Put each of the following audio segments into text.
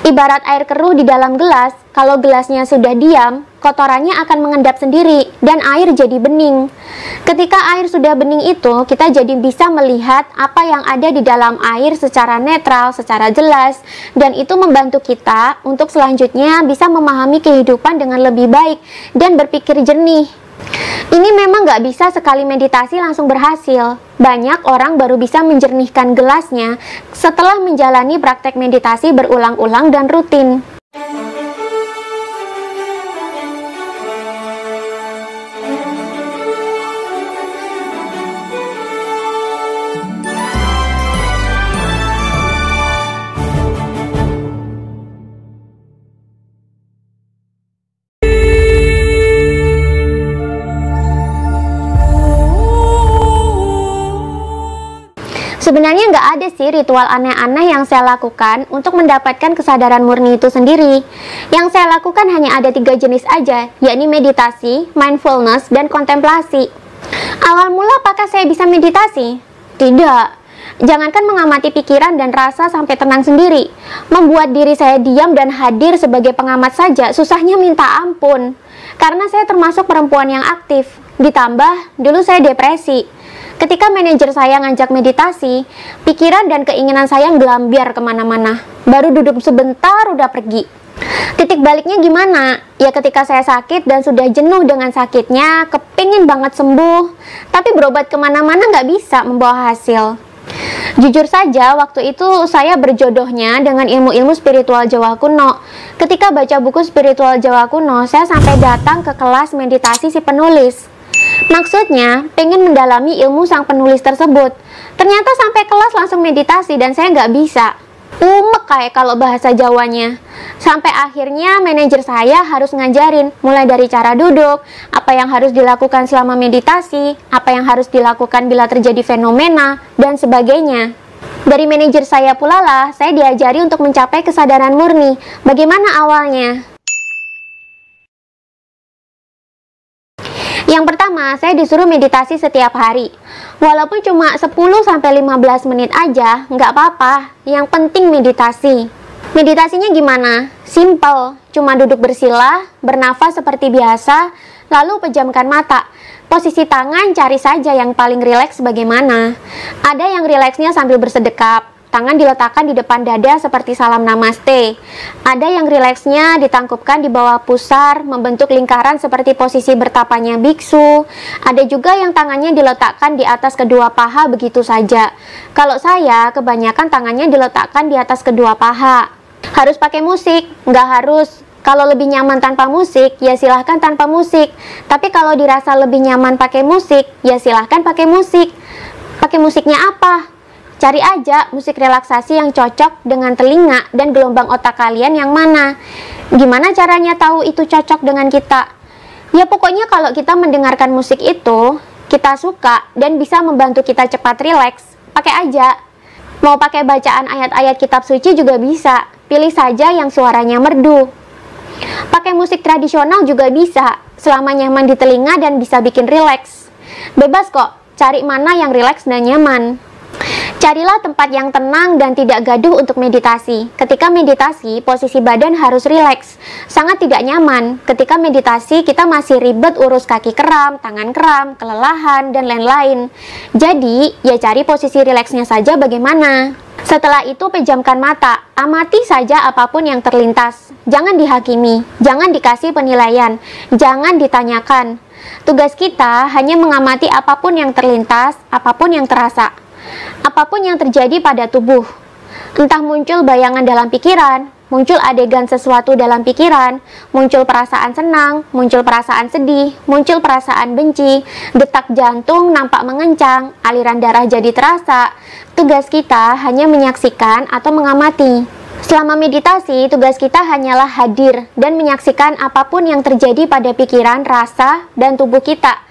Ibarat air keruh di dalam gelas, kalau gelasnya sudah diam, kotorannya akan mengendap sendiri dan air jadi bening. Ketika air sudah bening itu, kita jadi bisa melihat apa yang ada di dalam air secara netral, secara jelas, dan itu membantu kita untuk selanjutnya bisa memahami kehidupan dengan lebih baik dan berpikir jernih. Ini memang nggak bisa sekali meditasi langsung berhasil. Banyak orang baru bisa menjernihkan gelasnya setelah menjalani praktek meditasi berulang-ulang dan rutin. Sebenarnya nggak ada sih ritual aneh-aneh yang saya lakukan untuk mendapatkan kesadaran murni itu sendiri. Yang saya lakukan hanya ada 3 jenis aja, yakni meditasi, mindfulness, dan kontemplasi. Awal mula apakah saya bisa meditasi? Tidak. Jangankan mengamati pikiran dan rasa sampai tenang sendiri. Membuat diri saya diam dan hadir sebagai pengamat saja susahnya minta ampun. Karena saya termasuk perempuan yang aktif. Ditambah, dulu saya depresi. Ketika manajer saya ngajak meditasi, pikiran dan keinginan saya ngelambiar kemana-mana. Baru duduk sebentar udah pergi. Titik baliknya gimana? Ya ketika saya sakit dan sudah jenuh dengan sakitnya, kepingin banget sembuh, tapi berobat kemana-mana nggak bisa membawa hasil. Jujur saja, waktu itu saya berjodohnya dengan ilmu-ilmu spiritual Jawa kuno. Ketika baca buku spiritual Jawa kuno, saya sampai datang ke kelas meditasi si penulis. Maksudnya, pengen mendalami ilmu sang penulis tersebut. Ternyata sampai kelas langsung meditasi dan saya nggak bisa. Umek kayak kalau bahasa Jawanya. Sampai akhirnya manajer saya harus ngajarin, mulai dari cara duduk, apa yang harus dilakukan selama meditasi, apa yang harus dilakukan bila terjadi fenomena, dan sebagainya. Dari manajer saya pula lah, saya diajari untuk mencapai kesadaran murni. Bagaimana awalnya? Yang pertama, saya disuruh meditasi setiap hari. Walaupun cuma 10-15 menit aja, nggak apa-apa. Yang penting meditasi. Meditasinya gimana? Simple, cuma duduk bersila, bernafas seperti biasa, lalu pejamkan mata. Posisi tangan cari saja yang paling rileks bagaimana. Ada yang rileksnya sambil bersedekap. Tangan diletakkan di depan dada seperti salam namaste. Ada yang rileksnya ditangkupkan di bawah pusar, membentuk lingkaran seperti posisi bertapanya biksu. Ada juga yang tangannya diletakkan di atas kedua paha begitu saja. Kalau saya, kebanyakan tangannya diletakkan di atas kedua paha. Harus pakai musik? Nggak harus. Kalau lebih nyaman tanpa musik, ya silahkan tanpa musik. Tapi kalau dirasa lebih nyaman pakai musik, ya silahkan pakai musik. Pakai musiknya apa? Cari aja musik relaksasi yang cocok dengan telinga dan gelombang otak kalian yang mana. Gimana caranya tahu itu cocok dengan kita? Ya pokoknya kalau kita mendengarkan musik itu, kita suka dan bisa membantu kita cepat rileks, pakai aja. Mau pakai bacaan ayat-ayat kitab suci juga bisa, pilih saja yang suaranya merdu. Pakai musik tradisional juga bisa, selama nyaman di telinga dan bisa bikin rileks. Bebas kok, cari mana yang rileks dan nyaman. Carilah tempat yang tenang dan tidak gaduh untuk meditasi. Ketika meditasi, posisi badan harus rileks. Sangat tidak nyaman. Ketika meditasi, kita masih ribet urus kaki kram, tangan kram, kelelahan, dan lain-lain. Jadi, ya cari posisi rileksnya saja bagaimana. Setelah itu, pejamkan mata. Amati saja apapun yang terlintas. Jangan dihakimi, jangan dikasih penilaian, jangan ditanyakan. Tugas kita hanya mengamati apapun yang terlintas, apapun yang terasa. Apapun yang terjadi pada tubuh, entah muncul bayangan dalam pikiran, muncul adegan sesuatu dalam pikiran, muncul perasaan senang, muncul perasaan sedih, muncul perasaan benci, detak jantung nampak mengencang, aliran darah jadi terasa. Tugas kita hanya menyaksikan atau mengamati. Selama meditasi, tugas kita hanyalah hadir dan menyaksikan apapun yang terjadi pada pikiran, rasa, dan tubuh kita.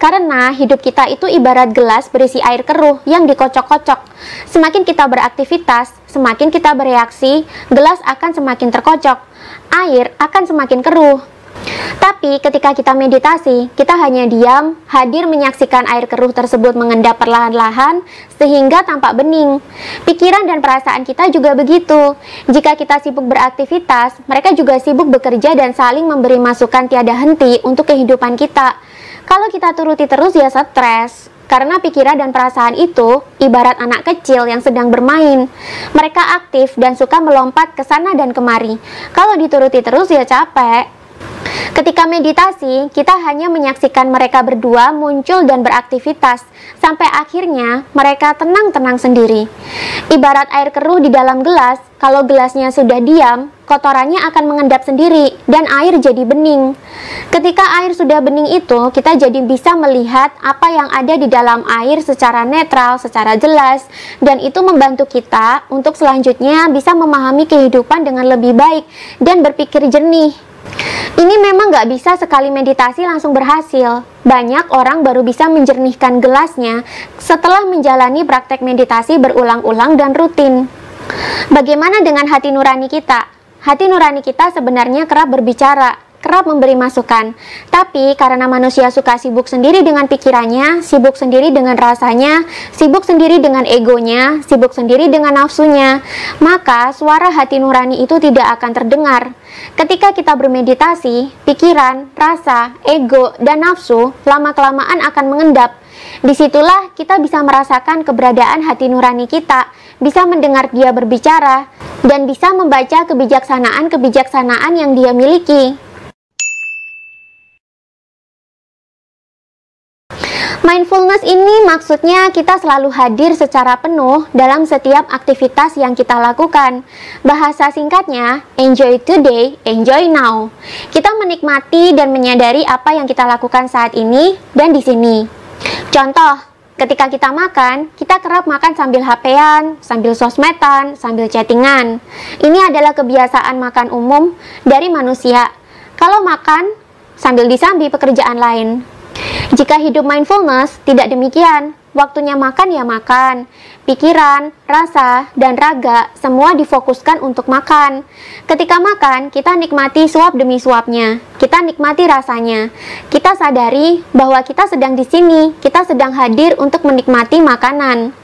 Karena hidup kita itu ibarat gelas berisi air keruh yang dikocok-kocok. Semakin kita beraktivitas, semakin kita bereaksi, gelas akan semakin terkocok. Air akan semakin keruh. Tapi ketika kita meditasi, kita hanya diam, hadir menyaksikan air keruh tersebut mengendap perlahan-lahan sehingga tampak bening. Pikiran dan perasaan kita juga begitu. Jika kita sibuk beraktivitas, mereka juga sibuk bekerja dan saling memberi masukan tiada henti untuk kehidupan kita. Kalau kita turuti terus ya stres. Karena pikiran dan perasaan itu ibarat anak kecil yang sedang bermain. Mereka aktif dan suka melompat ke sana dan kemari. Kalau dituruti terus ya capek. Ketika meditasi, kita hanya menyaksikan mereka berdua muncul dan beraktivitas, sampai akhirnya mereka tenang-tenang sendiri. Ibarat air keruh di dalam gelas, kalau gelasnya sudah diam, kotorannya akan mengendap sendiri, dan air jadi bening. Ketika air sudah bening itu, kita jadi bisa melihat apa yang ada di dalam air secara netral, secara jelas, dan itu membantu kita untuk selanjutnya bisa memahami kehidupan dengan lebih baik, dan berpikir jernih. Ini memang nggak bisa sekali meditasi langsung berhasil. Banyak orang baru bisa menjernihkan gelasnya setelah menjalani praktek meditasi berulang-ulang dan rutin. Bagaimana dengan hati nurani kita? Hati nurani kita sebenarnya kerap berbicara, kerap memberi masukan. Tapi karena manusia suka sibuk sendiri dengan pikirannya, sibuk sendiri dengan rasanya, sibuk sendiri dengan egonya, sibuk sendiri dengan nafsunya, maka suara hati nurani itu tidak akan terdengar. Ketika kita bermeditasi, pikiran, rasa, ego, dan nafsu lama-kelamaan akan mengendap. Disitulah kita bisa merasakan keberadaan hati nurani kita, bisa mendengar dia berbicara, dan bisa membaca kebijaksanaan-kebijaksanaan yang dia miliki. Mindfulness ini maksudnya kita selalu hadir secara penuh dalam setiap aktivitas yang kita lakukan. Bahasa singkatnya, enjoy today, enjoy now. Kita menikmati dan menyadari apa yang kita lakukan saat ini dan di sini. Contoh, ketika kita makan, kita kerap makan sambil HP-an, sambil sosmedan, sambil chattingan. Ini adalah kebiasaan makan umum dari manusia. Kalau makan, sambil disambi pekerjaan lain. Jika hidup mindfulness, tidak demikian. Waktunya makan ya makan. Pikiran, rasa, dan raga semua difokuskan untuk makan. Ketika makan, kita nikmati suap demi suapnya. Kita nikmati rasanya. Kita sadari bahwa kita sedang di sini. Kita sedang hadir untuk menikmati makanan.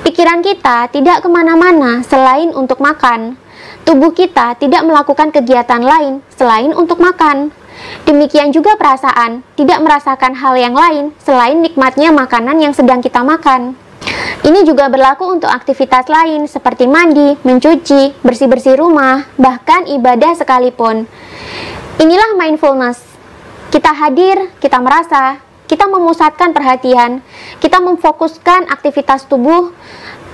Pikiran kita tidak kemana-mana selain untuk makan. Tubuh kita tidak melakukan kegiatan lain selain untuk makan. Demikian juga perasaan, tidak merasakan hal yang lain selain nikmatnya makanan yang sedang kita makan. Ini juga berlaku untuk aktivitas lain seperti mandi, mencuci, bersih-bersih rumah, bahkan ibadah sekalipun. Inilah mindfulness. Kita hadir, kita merasa, kita memusatkan perhatian, kita memfokuskan aktivitas tubuh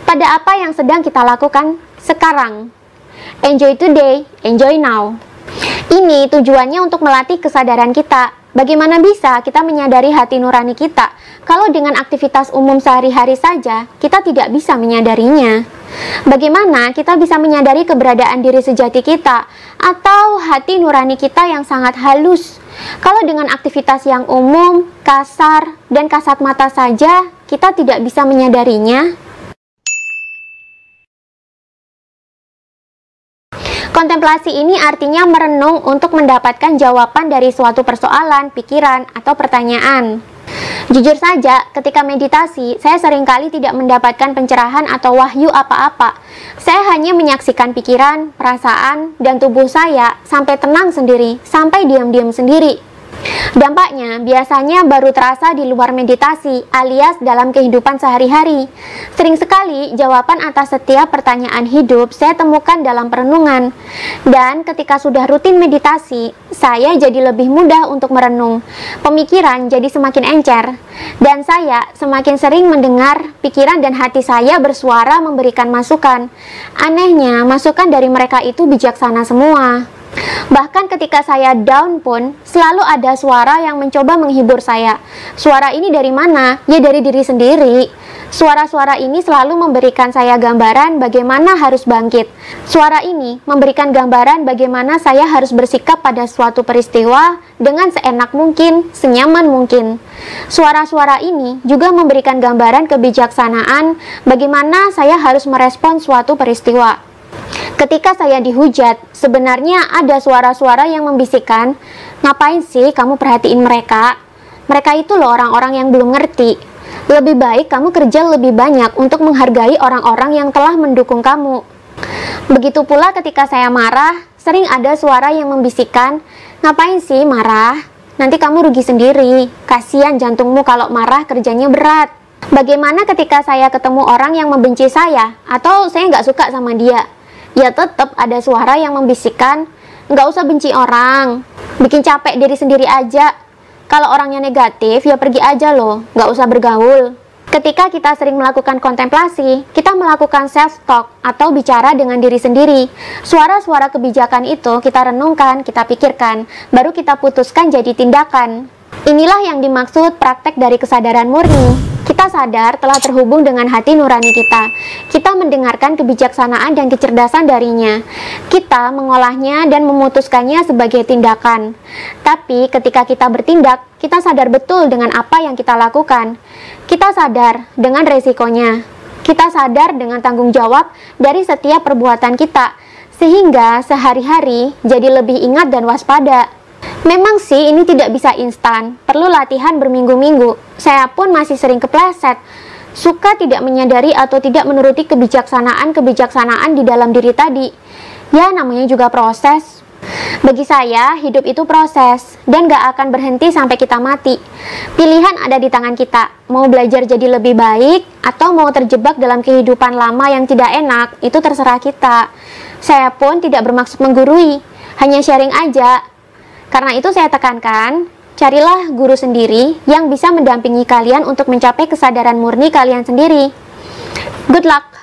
pada apa yang sedang kita lakukan sekarang. Enjoy today, enjoy now. Ini tujuannya untuk melatih kesadaran kita. Bagaimana bisa kita menyadari hati nurani kita kalau dengan aktivitas umum sehari-hari saja kita tidak bisa menyadarinya? Bagaimana kita bisa menyadari keberadaan diri sejati kita atau hati nurani kita yang sangat halus kalau dengan aktivitas yang umum, kasar, dan kasat mata saja kita tidak bisa menyadarinya? Kontemplasi ini artinya merenung untuk mendapatkan jawaban dari suatu persoalan, pikiran, atau pertanyaan. Jujur saja, ketika meditasi, saya seringkali tidak mendapatkan pencerahan atau wahyu apa-apa. Saya hanya menyaksikan pikiran, perasaan, dan tubuh saya sampai tenang sendiri, sampai diam-diam sendiri. Dampaknya biasanya baru terasa di luar meditasi alias dalam kehidupan sehari-hari. Sering sekali jawaban atas setiap pertanyaan hidup saya temukan dalam perenungan. Dan ketika sudah rutin meditasi, saya jadi lebih mudah untuk merenung. Pemikiran jadi semakin encer. Dan saya semakin sering mendengar pikiran dan hati saya bersuara memberikan masukan. Anehnya, masukan dari mereka itu bijaksana semua. Bahkan ketika saya down pun, selalu ada suara yang mencoba menghibur saya. Suara ini dari mana? Ya dari diri sendiri. Suara-suara ini selalu memberikan saya gambaran bagaimana harus bangkit. Suara ini memberikan gambaran bagaimana saya harus bersikap pada suatu peristiwa dengan seenak mungkin, senyaman mungkin. Suara-suara ini juga memberikan gambaran kebijaksanaan bagaimana saya harus merespon suatu peristiwa. Ketika saya dihujat, sebenarnya ada suara-suara yang membisikkan, ngapain sih kamu perhatiin mereka? Mereka itu loh orang-orang yang belum ngerti. Lebih baik kamu kerja lebih banyak untuk menghargai orang-orang yang telah mendukung kamu. Begitu pula ketika saya marah, sering ada suara yang membisikkan, ngapain sih marah? Nanti kamu rugi sendiri, kasihan jantungmu kalau marah kerjanya berat. Bagaimana ketika saya ketemu orang yang membenci saya, atau saya nggak suka sama dia? Ya tetap ada suara yang membisikkan, nggak usah benci orang, bikin capek diri sendiri aja. Kalau orangnya negatif, ya pergi aja loh, nggak usah bergaul. Ketika kita sering melakukan kontemplasi, kita melakukan self-talk atau bicara dengan diri sendiri. Suara-suara kebijakan itu kita renungkan, kita pikirkan, baru kita putuskan jadi tindakan. Inilah yang dimaksud praktek dari kesadaran murni. Kita sadar telah terhubung dengan hati nurani kita. Kita mendengarkan kebijaksanaan dan kecerdasan darinya. Kita mengolahnya dan memutuskannya sebagai tindakan. Tapi ketika kita bertindak, kita sadar betul dengan apa yang kita lakukan. Kita sadar dengan resikonya. Kita sadar dengan tanggung jawab dari setiap perbuatan kita. Sehingga sehari-hari jadi lebih ingat dan waspada. Memang sih ini tidak bisa instan, perlu latihan berminggu-minggu. Saya pun masih sering kepleset, suka tidak menyadari atau tidak menuruti kebijaksanaan di dalam diri tadi. Ya namanya juga proses. Bagi saya, hidup itu proses, dan gak akan berhenti sampai kita mati. Pilihan ada di tangan kita, mau belajar jadi lebih baik, atau mau terjebak dalam kehidupan lama yang tidak enak, itu terserah kita. Saya pun tidak bermaksud menggurui, hanya sharing aja. Karena itu saya tekankan, carilah guru sendiri yang bisa mendampingi kalian untuk mencapai kesadaran murni kalian sendiri. Good luck!